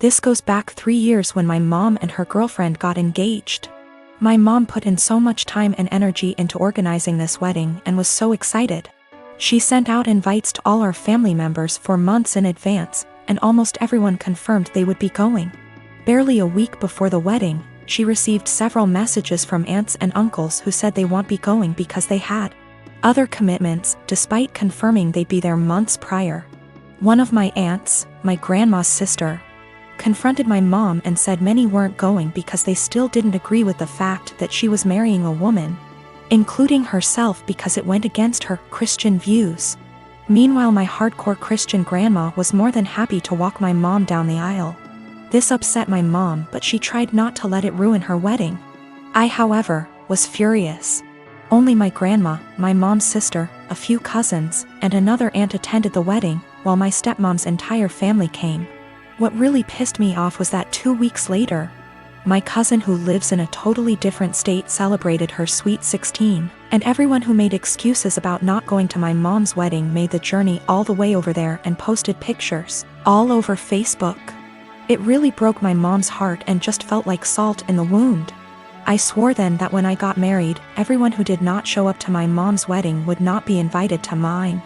This goes back 3 years when my mom and her girlfriend got engaged. My mom put in so much time and energy into organizing this wedding and was so excited. She sent out invites to all our family members for months in advance, and almost everyone confirmed they would be going. Barely a week before the wedding, she received several messages from aunts and uncles who said they won't be going because they had other commitments, despite confirming they'd be there months prior. One of my aunts, my grandma's sister, confronted my mom and said many weren't going because they still didn't agree with the fact that she was marrying a woman, including herself, because it went against her Christian views. Meanwhile, my hardcore Christian grandma was more than happy to walk my mom down the aisle. This upset my mom, but she tried not to let it ruin her wedding. I, however, was furious. Only my grandma, my mom's sister, a few cousins, and another aunt attended the wedding, while my stepmom's entire family came. What really pissed me off was that 2 weeks later, my cousin who lives in a totally different state celebrated her sweet 16, and everyone who made excuses about not going to my mom's wedding made the journey all the way over there and posted pictures all over Facebook. It really broke my mom's heart and just felt like salt in the wound. I swore then that when I got married, everyone who did not show up to my mom's wedding would not be invited to mine.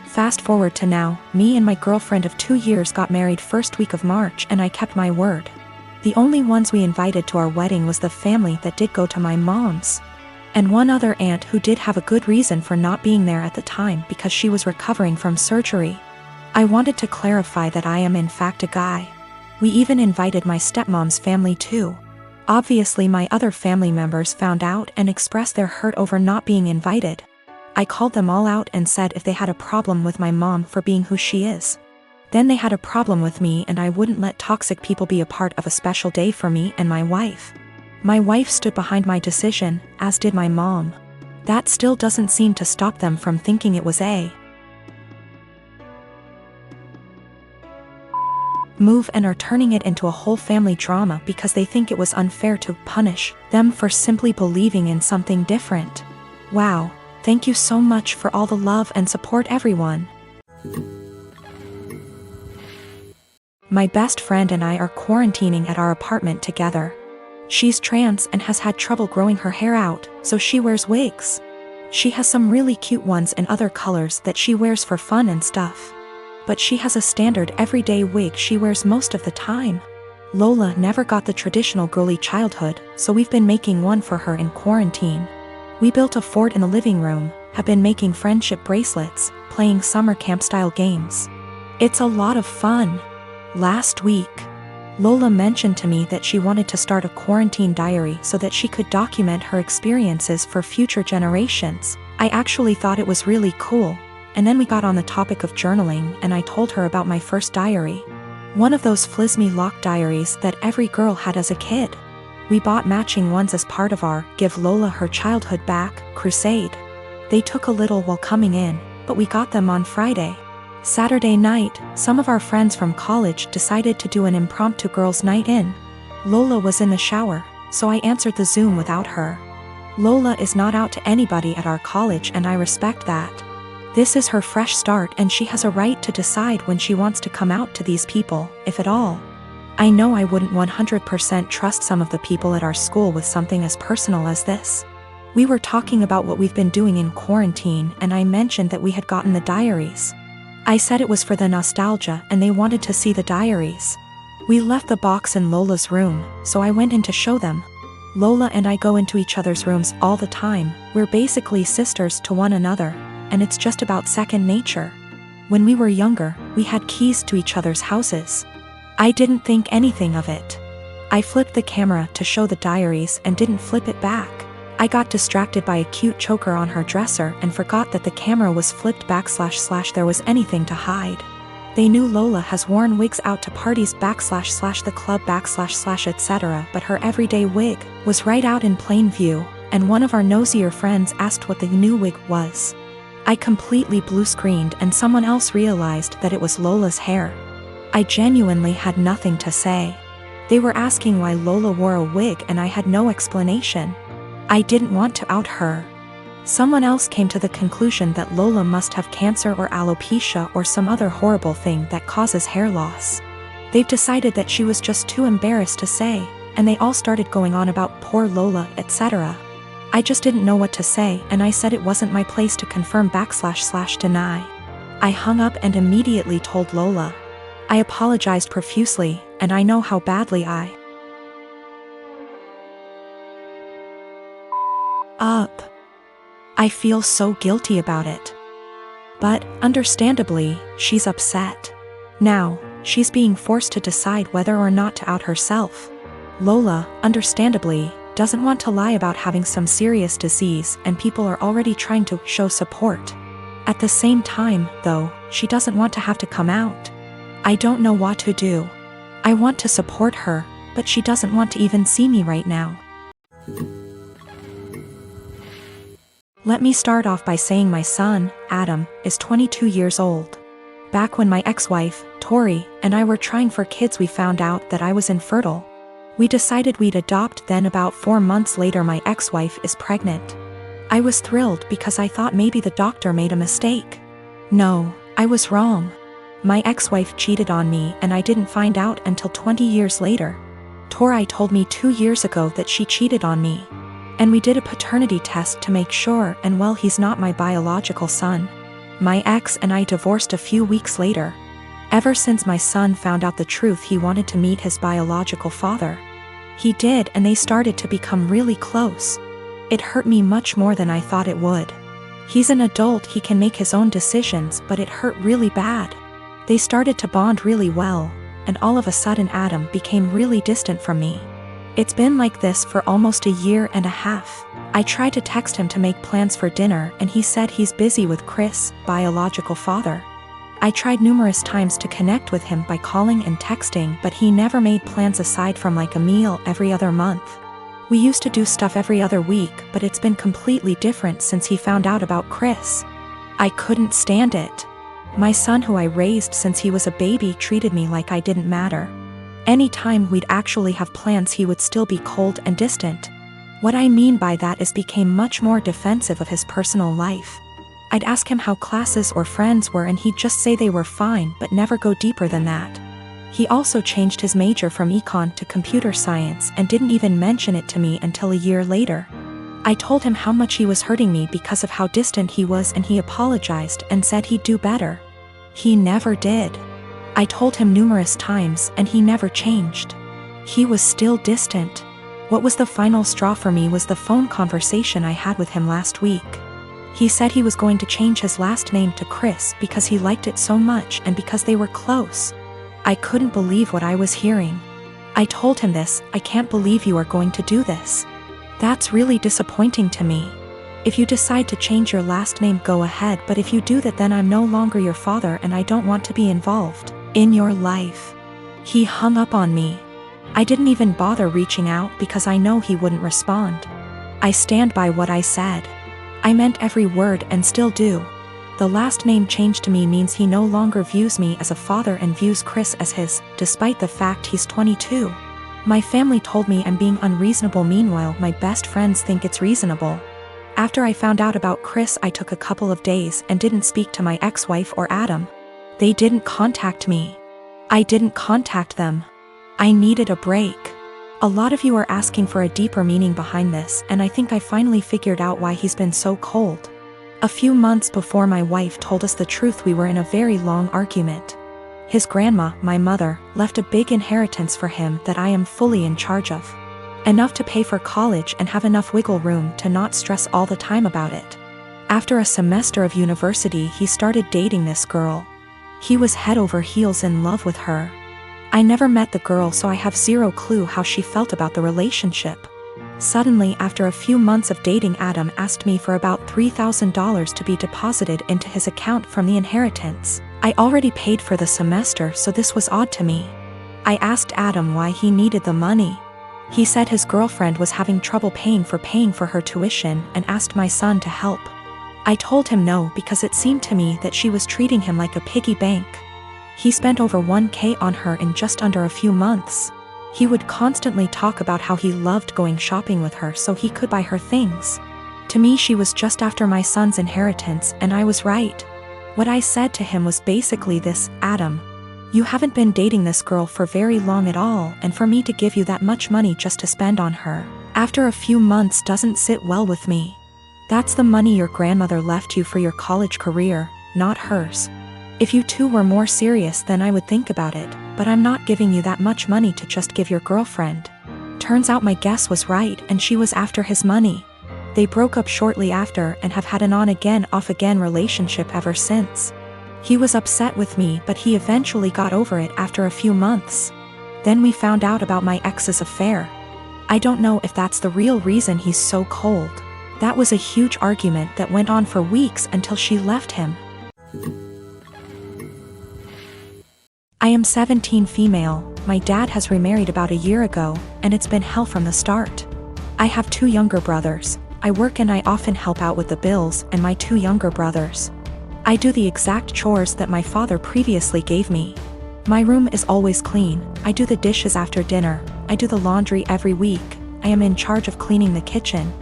Fast forward to now, me and my girlfriend of 2 years got married first week of March, and I kept my word. The only ones we invited to our wedding was the family that did go to my mom's, and one other aunt who did have a good reason for not being there at the time because she was recovering from surgery. I wanted to clarify that I am in fact a guy. We even invited my stepmom's family too. Obviously my other family members found out and expressed their hurt over not being invited. I called them all out and said if they had a problem with my mom for being who she is, then they had a problem with me, and I wouldn't let toxic people be a part of a special day for me and my wife. My wife stood behind my decision, as did my mom. That still doesn't seem to stop them from thinking it was a move and are turning it into a whole family drama because they think it was unfair to punish them for simply believing in something different. Wow, thank you so much for all the love and support, everyone. My best friend and I are quarantining at our apartment together. She's trans and has had trouble growing her hair out, so she wears wigs. She has some really cute ones in other colors that she wears for fun and stuff. But she has a standard everyday wig she wears most of the time. Lola never got the traditional girly childhood, so we've been making one for her in quarantine. We built a fort in the living room, have been making friendship bracelets, playing summer camp-style games. It's a lot of fun. Last week, Lola mentioned to me that she wanted to start a quarantine diary so that she could document her experiences for future generations. I actually thought it was really cool, and then we got on the topic of journaling and I told her about my first diary. One of those Flisme lock diaries that every girl had as a kid. We bought matching ones as part of our Give Lola Her Childhood Back crusade. They took a little while coming in, but we got them on Friday. Saturday night, some of our friends from college decided to do an impromptu girls' night in. Lola was in the shower, so I answered the Zoom without her. Lola is not out to anybody at our college, and I respect that. This is her fresh start, and she has a right to decide when she wants to come out to these people, if at all. I know I wouldn't 100% trust some of the people at our school with something as personal as this. We were talking about what we've been doing in quarantine, and I mentioned that we had gotten the diaries. I said it was for the nostalgia and they wanted to see the diaries. We left the box in Lola's room, so I went in to show them. Lola and I go into each other's rooms all the time. We're basically sisters to one another, and it's just about second nature. When we were younger, we had keys to each other's houses. I didn't think anything of it. I flipped the camera to show the diaries and didn't flip it back. I got distracted by a cute choker on her dresser and forgot that the camera was flipped back / there was anything to hide. They knew Lola has worn wigs out to parties / the club / etc., but her everyday wig was right out in plain view, and one of our nosier friends asked what the new wig was. I completely blue-screened and someone else realized that it was Lola's hair. I genuinely had nothing to say. They were asking why Lola wore a wig and I had no explanation. I didn't want to out her. Someone else came to the conclusion that Lola must have cancer or alopecia or some other horrible thing that causes hair loss. They've decided that she was just too embarrassed to say, and they all started going on about poor Lola, etc. I just didn't know what to say, and I said it wasn't my place to confirm/deny. I hung up and immediately told Lola. I apologized profusely, and I know how badly I feel so guilty about it. But, understandably, she's upset. Now, she's being forced to decide whether or not to out herself. Lola, understandably, doesn't want to lie about having some serious disease, and people are already trying to show support. At the same time, though, she doesn't want to have to come out. I don't know what to do. I want to support her, but she doesn't want to even see me right now. Let me start off by saying my son, Adam, is 22 years old. Back when my ex-wife, Tori, and I were trying for kids, we found out that I was infertile. We decided we'd adopt, then about 4 months later my ex-wife is pregnant. I was thrilled because I thought maybe the doctor made a mistake. No, I was wrong. My ex-wife cheated on me and I didn't find out until 20 years later. Tori told me 2 years ago that she cheated on me. And we did a paternity test to make sure, and well, he's not my biological son. My ex and I divorced a few weeks later. Ever since my son found out the truth, he wanted to meet his biological father. He did, and they started to become really close. It hurt me much more than I thought it would. He's an adult, he can make his own decisions, but it hurt really bad. They started to bond really well, and all of a sudden Adam became really distant from me. It's been like this for almost a year and a half. I tried to text him to make plans for dinner and he said he's busy with Chris, biological father. I tried numerous times to connect with him by calling and texting, but he never made plans aside from like a meal every other month. We used to do stuff every other week, but it's been completely different since he found out about Chris. I couldn't stand it. My son, who I raised since he was a baby, treated me like I didn't matter. Anytime we'd actually have plans, he would still be cold and distant. What I mean by that is became much more defensive of his personal life. I'd ask him how classes or friends were and he'd just say they were fine but never go deeper than that. He also changed his major from econ to computer science and didn't even mention it to me until a year later. I told him how much he was hurting me because of how distant he was, and he apologized and said he'd do better. He never did. I told him numerous times and he never changed. He was still distant. What was the final straw for me was the phone conversation I had with him last week. He said he was going to change his last name to Chris because he liked it so much and because they were close. I couldn't believe what I was hearing. I told him this. I can't believe you are going to do this. That's really disappointing to me. If you decide to change your last name, go ahead, but if you do that, then I'm no longer your father and I don't want to be involved in your life. He hung up on me. I didn't even bother reaching out because I know he wouldn't respond. I stand by what I said. I meant every word and still do. The last name change to me means he no longer views me as a father and views Chris as his, despite the fact he's 22. My family told me I'm being unreasonable, meanwhile my best friends think it's reasonable. After I found out about Chris, I took a couple of days and didn't speak to my ex-wife or Adam. They didn't contact me. I didn't contact them. I needed a break. A lot of you are asking for a deeper meaning behind this, and I think I finally figured out why he's been so cold. A few months before my wife told us the truth, we were in a very long argument. His grandma, my mother, left a big inheritance for him that I am fully in charge of. Enough to pay for college and have enough wiggle room to not stress all the time about it. After a semester of university, he started dating this girl. He was head over heels in love with her. I never met the girl, so I have zero clue how she felt about the relationship. Suddenly, after a few months of dating, Adam asked me for about $3,000 to be deposited into his account from the inheritance. I already paid for the semester, so this was odd to me. I asked Adam why he needed the money. He said his girlfriend was having trouble paying for her tuition and asked my son to help. I told him no because it seemed to me that she was treating him like a piggy bank. He spent over $1,000 on her in just under a few months. He would constantly talk about how he loved going shopping with her so he could buy her things. To me, she was just after my son's inheritance, and I was right. What I said to him was basically this: Adam, You haven't been dating this girl for very long at all, and for me to give you that much money just to spend on her after a few months doesn't sit well with me. That's the money your grandmother left you for your college career, not hers. If you two were more serious, then I would think about it, but I'm not giving you that much money to just give your girlfriend." Turns out my guess was right, and she was after his money. They broke up shortly after and have had an on-again, off-again relationship ever since. He was upset with me, but he eventually got over it after a few months. Then we found out about my ex's affair. I don't know if that's the real reason he's so cold. That was a huge argument that went on for weeks until she left him. I am 17, female. My dad has remarried about a year ago, and it's been hell from the start. I have 2 younger brothers. I work and I often help out with the bills and my 2 younger brothers. I do the exact chores that my father previously gave me. My room is always clean. I do the dishes after dinner. I do the laundry every week. I am in charge of cleaning the kitchen,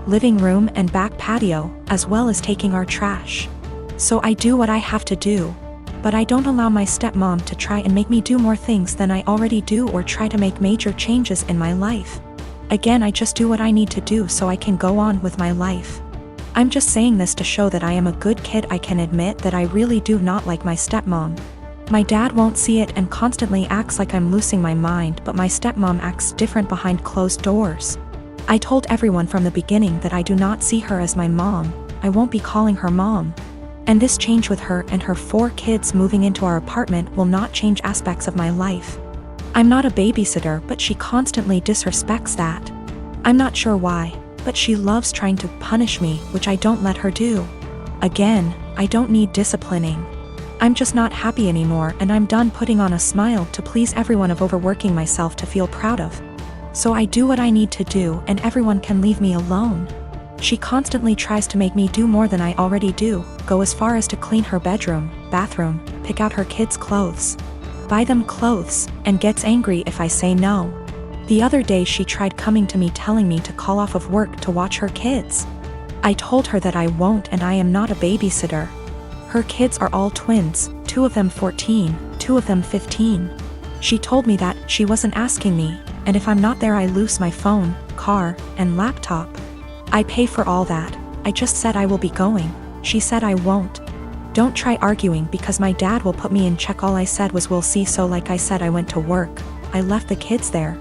living room and back patio, as well as taking our trash. So I do what I have to do. But I don't allow my stepmom to try and make me do more things than I already do or try to make major changes in my life. Again, I just do what I need to do so I can go on with my life. I'm just saying this to show that I am a good kid. I can admit that I really do not like my stepmom. My dad won't see it and constantly acts like I'm losing my mind, but my stepmom acts different behind closed doors. I told everyone from the beginning that I do not see her as my mom. I won't be calling her mom. And this change with her and her 4 kids moving into our apartment will not change aspects of my life. I'm not a babysitter, but she constantly disrespects that. I'm not sure why, but she loves trying to punish me, which I don't let her do. Again, I don't need disciplining. I'm just not happy anymore, and I'm done putting on a smile to please everyone of overworking myself to feel proud of. So I do what I need to do, and everyone can leave me alone. She constantly tries to make me do more than I already do, go as far as to clean her bedroom, bathroom, pick out her kids' clothes, buy them clothes, and gets angry if I say no. The other day she tried coming to me telling me to call off of work to watch her kids. I told her that I won't, and I am not a babysitter. Her kids are all twins, 2 of them 14, 2 of them 15. She told me that she wasn't asking me, and if I'm not there I lose my phone, car, and laptop. I pay for all that. I just said I will be going. She said I won't. Don't try arguing because my dad will put me in check. All I said was we'll see. So like I said, I went to work. I left the kids there,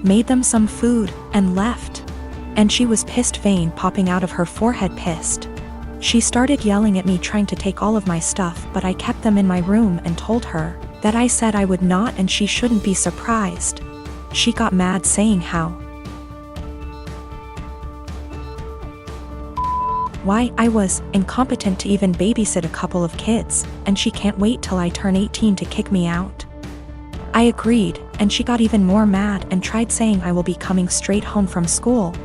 made them some food, and left. And she was pissed, vein popping out of her forehead, pissed. She started yelling at me, trying to take all of my stuff, but I kept them in my room and told her that I said I would not and she shouldn't be surprised. She got mad, saying why I was incompetent to even babysit a couple of kids, and she can't wait till I turn 18 to kick me out. I agreed, and she got even more mad and tried saying I will be coming straight home from school.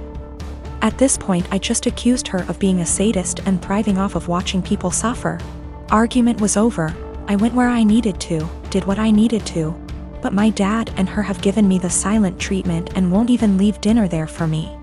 At this point I just accused her of being a sadist and thriving off of watching people suffer. Argument was over. I went where I needed to, did what I needed to. But my dad and her have given me the silent treatment and won't even leave dinner there for me.